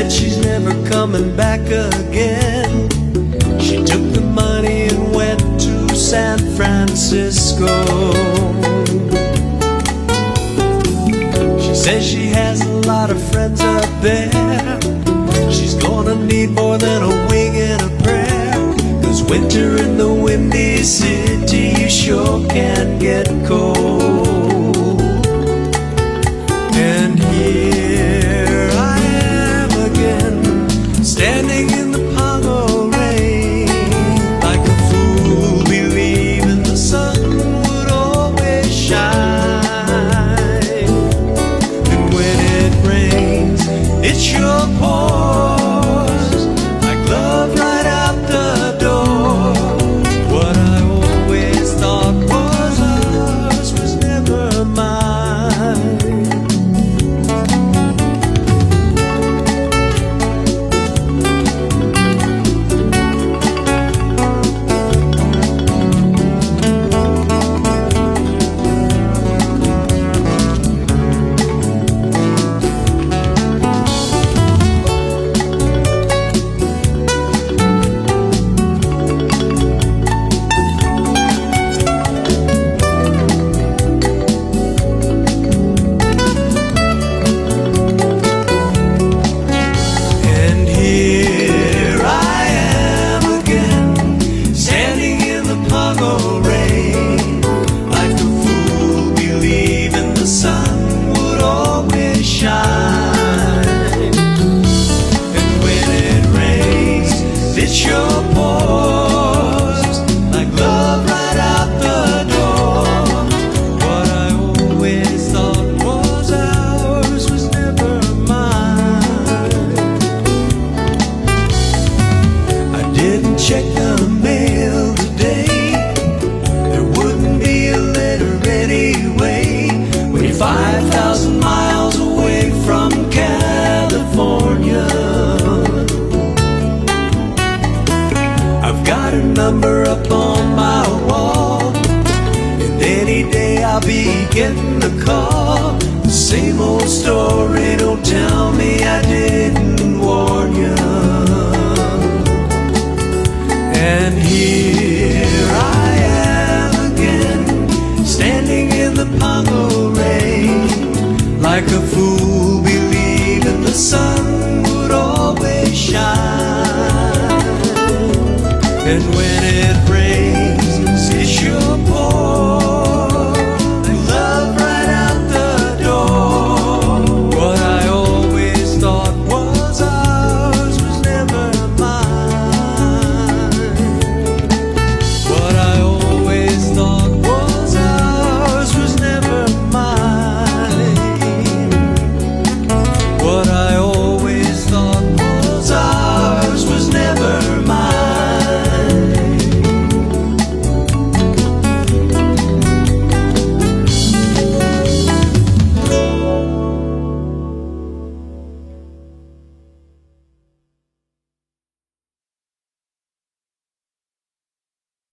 said she's never coming back again. She took the money and went to San Francisco. She says she has a lot of friends up there. She's gonna need more than a wing and a prayer, 'cause winter in the windy city, you sure can get cold. And here I am again, standing in the PAGO rain, like a fool believing the sun would always shine. And when it rains, it sure pours like love right out the door. What I always thought was ours was never mine. Check the mail today, there wouldn't be a letter anyway, when you're 5,000 miles away from California. I've got a number up on my wall, and any day I'll be getting a call. The same old story, don't tell me I didn't warn you. And here I am again, standing in the PAGO rain, like a fool believing the sun would always shine. And when it